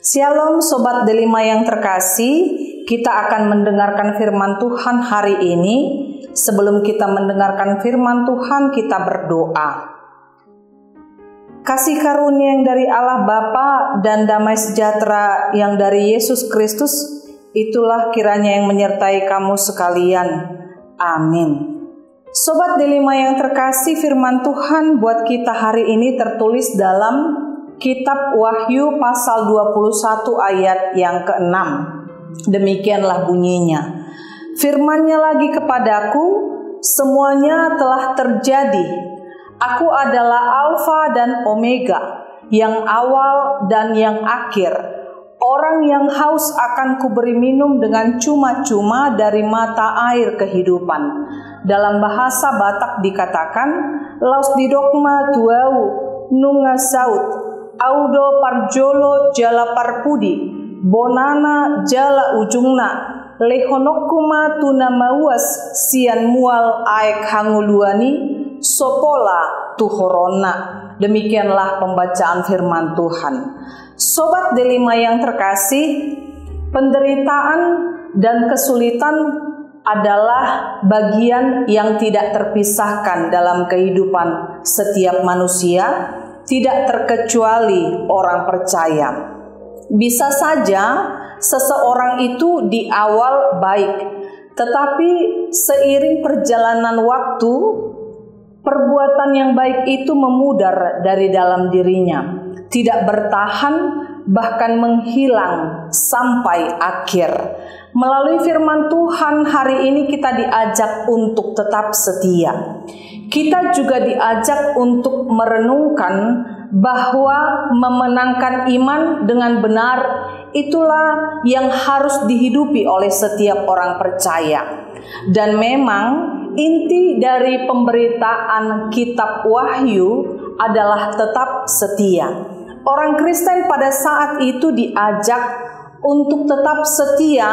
Shalom Sobat Delima yang terkasih, kita akan mendengarkan firman Tuhan hari ini. Sebelum kita mendengarkan firman Tuhan, kita berdoa. Kasih karunia yang dari Allah Bapa dan damai sejahtera yang dari Yesus Kristus, itulah kiranya yang menyertai kamu sekalian. Amin. Sobat Delima yang terkasih, firman Tuhan buat kita hari ini tertulis dalam Kitab Wahyu pasal 21 ayat yang ke-6. Demikianlah bunyinya. Firman-Nya lagi kepadaku, semuanya telah terjadi. Aku adalah Alfa dan Omega, yang awal dan yang akhir. Orang yang haus akan kuberi minum dengan cuma-cuma dari mata air kehidupan. Dalam bahasa Batak dikatakan, laus didokma tuau nunga saut. Audo parjolo jala parpudi, bonana jala ujungna, lehonokuma tuna mauas sian mual aek hanguluani, sopola tuhorona. Demikianlah pembacaan firman Tuhan. Sobat Delima yang terkasih, penderitaan dan kesulitan adalah bagian yang tidak terpisahkan dalam kehidupan setiap manusia, tidak terkecuali orang percaya. Bisa saja seseorang itu di awal baik, tetapi seiring perjalanan waktu, perbuatan yang baik itu memudar dari dalam dirinya, tidak bertahan, bahkan menghilang sampai akhir. Melalui firman Tuhan hari ini kita diajak untuk tetap setia. Kita juga diajak untuk merenungkan bahwa memenangkan iman dengan benar itulah yang harus dihidupi oleh setiap orang percaya. Dan memang inti dari pemberitaan kitab Wahyu adalah tetap setia. Orang Kristen pada saat itu diajak untuk tetap setia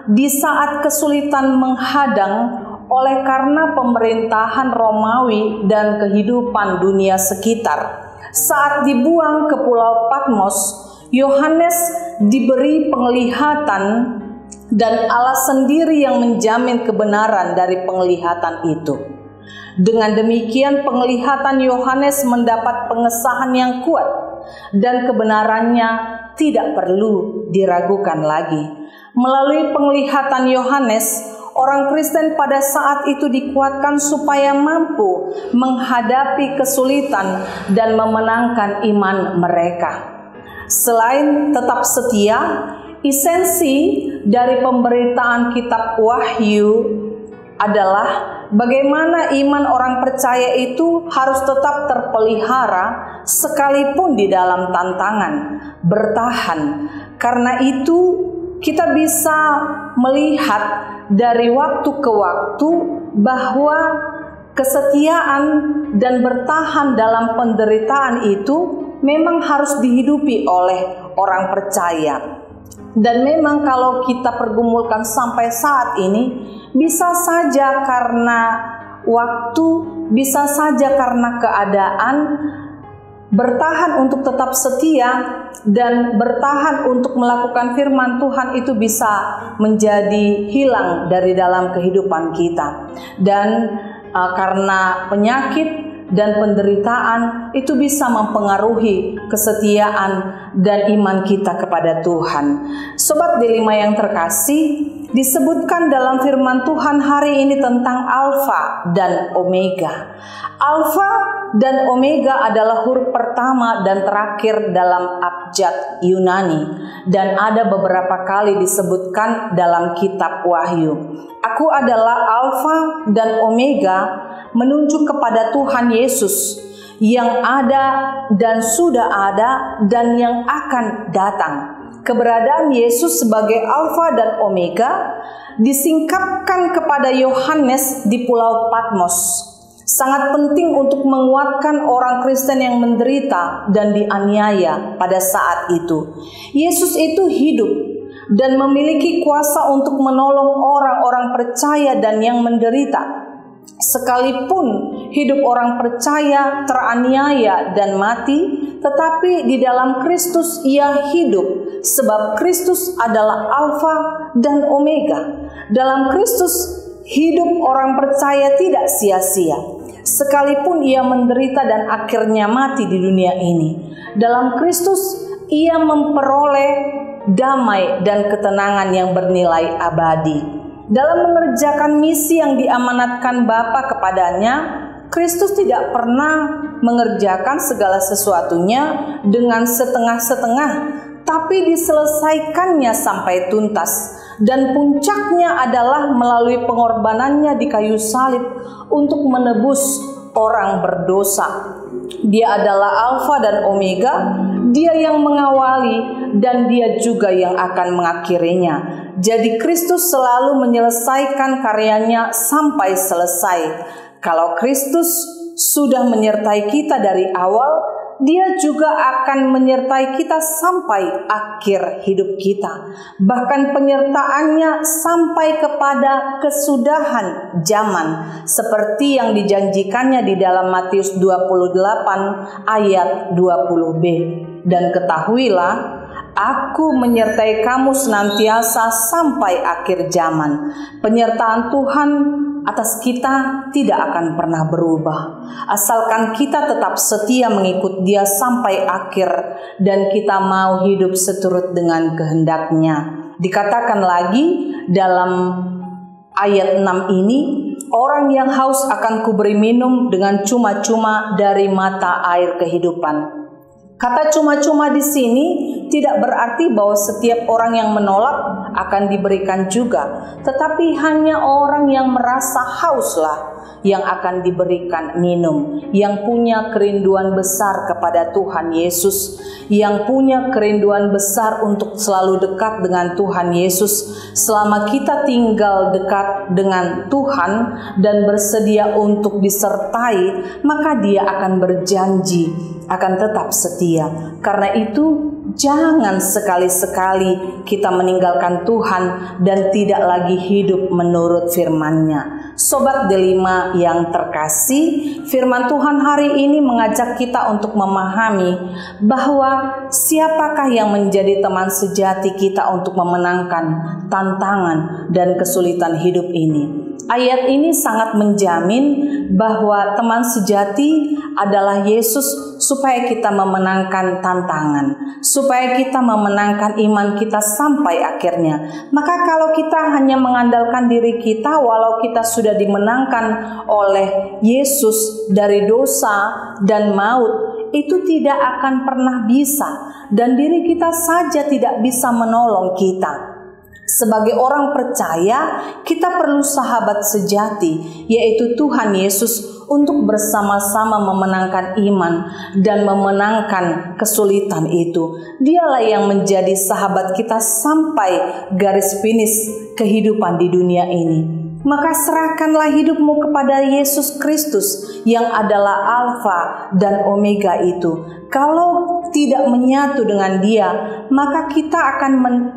di saat kesulitan menghadang oleh karena pemerintahan Romawi dan kehidupan dunia sekitar. Saat dibuang ke Pulau Patmos, Yohanes diberi penglihatan dan Allah sendiri yang menjamin kebenaran dari penglihatan itu. Dengan demikian penglihatan Yohanes mendapat pengesahan yang kuat dan kebenarannya tidak perlu diragukan lagi. Melalui penglihatan Yohanes, orang Kristen pada saat itu dikuatkan supaya mampu menghadapi kesulitan dan memenangkan iman mereka. Selain tetap setia, esensi dari pemberitaan kitab Wahyu adalah bagaimana iman orang percaya itu harus tetap terpelihara sekalipun di dalam tantangan, bertahan. Karena itu kita bisa melihat dari waktu ke waktu bahwa kesetiaan dan bertahan dalam penderitaan itu memang harus dihidupi oleh orang percaya. Dan memang kalau kita pergumulkan sampai saat ini, bisa saja karena waktu, bisa saja karena keadaan, bertahan untuk tetap setia dan bertahan untuk melakukan firman Tuhan itu bisa menjadi hilang dari dalam kehidupan kita. Dan karena penyakit dan penderitaan itu bisa mempengaruhi kesetiaan dan iman kita kepada Tuhan. Sobat Delima yang terkasih, disebutkan dalam firman Tuhan hari ini tentang Alfa dan Omega. Alfa dan Omega adalah huruf pertama dan terakhir dalam abjad Yunani, dan ada beberapa kali disebutkan dalam kitab Wahyu. Aku adalah Alfa dan Omega, menunjuk kepada Tuhan Yesus yang ada dan sudah ada dan yang akan datang. Keberadaan Yesus sebagai Alfa dan Omega disingkapkan kepada Yohanes di Pulau Patmos. Sangat penting untuk menguatkan orang Kristen yang menderita dan dianiaya pada saat itu. Yesus itu hidup dan memiliki kuasa untuk menolong orang-orang percaya dan yang menderita. Sekalipun hidup orang percaya teraniaya dan mati, tetapi di dalam Kristus ia hidup, sebab Kristus adalah Alfa dan Omega. Dalam Kristus hidup orang percaya tidak sia-sia, sekalipun ia menderita dan akhirnya mati di dunia ini. Dalam Kristus ia memperoleh damai dan ketenangan yang bernilai abadi. Dalam mengerjakan misi yang diamanatkan Bapa kepadanya, Kristus tidak pernah mengerjakan segala sesuatunya dengan setengah-setengah, tapi diselesaikannya sampai tuntas. Dan puncaknya adalah melalui pengorbanannya di kayu salib untuk menebus orang berdosa. Dia adalah Alfa dan Omega, Dia yang mengawali dan Dia juga yang akan mengakhirinya. Jadi Kristus selalu menyelesaikan karyanya sampai selesai. Kalau Kristus sudah menyertai kita dari awal, Dia juga akan menyertai kita sampai akhir hidup kita. Bahkan penyertaannya sampai kepada kesudahan zaman, seperti yang dijanjikannya di dalam Matius 28 ayat 20b. Dan ketahuilah, Aku menyertai kamu senantiasa sampai akhir zaman. Penyertaan Tuhan atas kita tidak akan pernah berubah, asalkan kita tetap setia mengikut Dia sampai akhir dan kita mau hidup seturut dengan kehendak-Nya. Dikatakan lagi dalam ayat 6 ini, orang yang haus akan kuberi minum dengan cuma-cuma dari mata air kehidupan. Kata cuma-cuma di sini tidak berarti bahwa setiap orang yang menolak akan diberikan juga, tetapi hanya orang yang merasa hauslah yang akan diberikan minum, yang punya kerinduan besar kepada Tuhan Yesus, yang punya kerinduan besar untuk selalu dekat dengan Tuhan Yesus. Selama kita tinggal dekat dengan Tuhan dan bersedia untuk disertai, maka Dia akan berjanji akan tetap setia. Karena itu, jangan sekali-sekali kita meninggalkan Tuhan dan tidak lagi hidup menurut firman-Nya. Sobat Delima yang terkasih, firman Tuhan hari ini mengajak kita untuk memahami bahwa siapakah yang menjadi teman sejati kita untuk memenangkan tantangan dan kesulitan hidup ini. Ayat ini sangat menjamin bahwa teman sejati adalah Yesus supaya kita memenangkan tantangan, supaya kita memenangkan iman kita sampai akhirnya. Maka kalau kita hanya mengandalkan diri kita, walau kita sudah dimenangkan oleh Yesus dari dosa dan maut, itu tidak akan pernah bisa, dan diri kita saja tidak bisa menolong kita. Sebagai orang percaya, kita perlu sahabat sejati, yaitu Tuhan Yesus, untuk bersama-sama memenangkan iman dan memenangkan kesulitan itu. Dialah yang menjadi sahabat kita sampai garis finish kehidupan di dunia ini. Maka serahkanlah hidupmu kepada Yesus Kristus yang adalah Alfa dan Omega itu. Kalau tidak menyatu dengan Dia, maka kita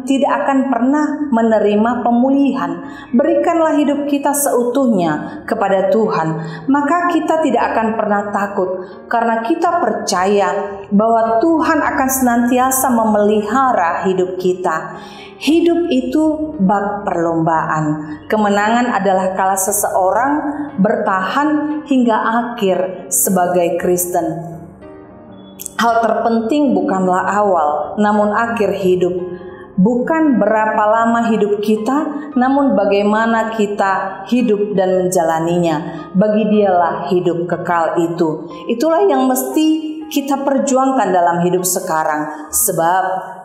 tidak akan pernah menerima pemulihan. Berikanlah hidup kita seutuhnya kepada Tuhan, maka kita tidak akan pernah takut, karena kita percaya bahwa Tuhan akan senantiasa memelihara hidup kita. Hidup itu bak perlombaan. Kemenangan adalah kala seseorang bertahan hingga akhir sebagai Kristen. Hal terpenting bukanlah awal, namun akhir hidup. Bukan berapa lama hidup kita, namun bagaimana kita hidup dan menjalaninya. Bagi Dialah hidup kekal itu. Itulah yang mesti kita perjuangkan dalam hidup sekarang, sebab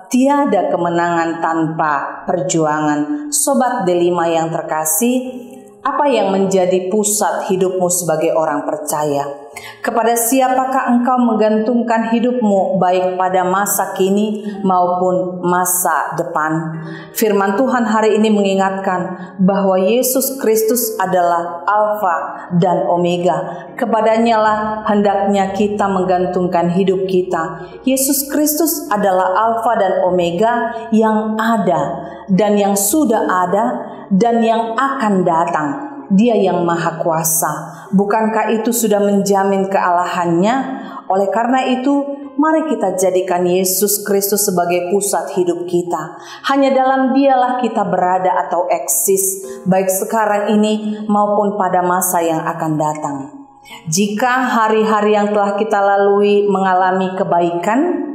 tiada kemenangan tanpa perjuangan. Sobat Delima yang terkasih, apa yang menjadi pusat hidupmu sebagai orang percaya? Kepada siapakah engkau menggantungkan hidupmu, baik pada masa kini maupun masa depan? Firman Tuhan hari ini mengingatkan bahwa Yesus Kristus adalah Alfa dan Omega. Kepadanya lah hendaknya kita menggantungkan hidup kita. Yesus Kristus adalah Alfa dan Omega yang ada dan yang sudah ada dan yang akan datang. Dia yang maha kuasa. Bukankah itu sudah menjamin kealahannya? Oleh karena itu, Mari kita jadikan Yesus Kristus sebagai pusat hidup kita. Hanya dalam Dialah kita berada atau eksis, baik sekarang ini maupun pada masa yang akan datang. Jika hari-hari yang telah kita lalui mengalami kebaikan,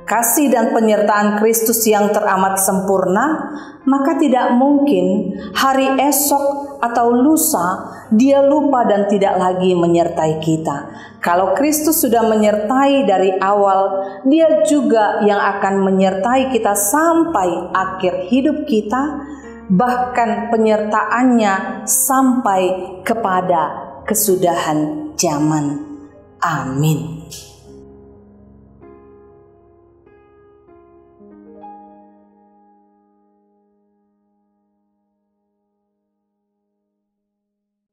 kasih dan penyertaan Kristus yang teramat sempurna, maka tidak mungkin hari esok atau lusa Dia lupa dan tidak lagi menyertai kita. Kalau Kristus sudah menyertai dari awal, Dia juga yang akan menyertai kita sampai akhir hidup kita, bahkan penyertaannya sampai kepada kesudahan zaman. Amin.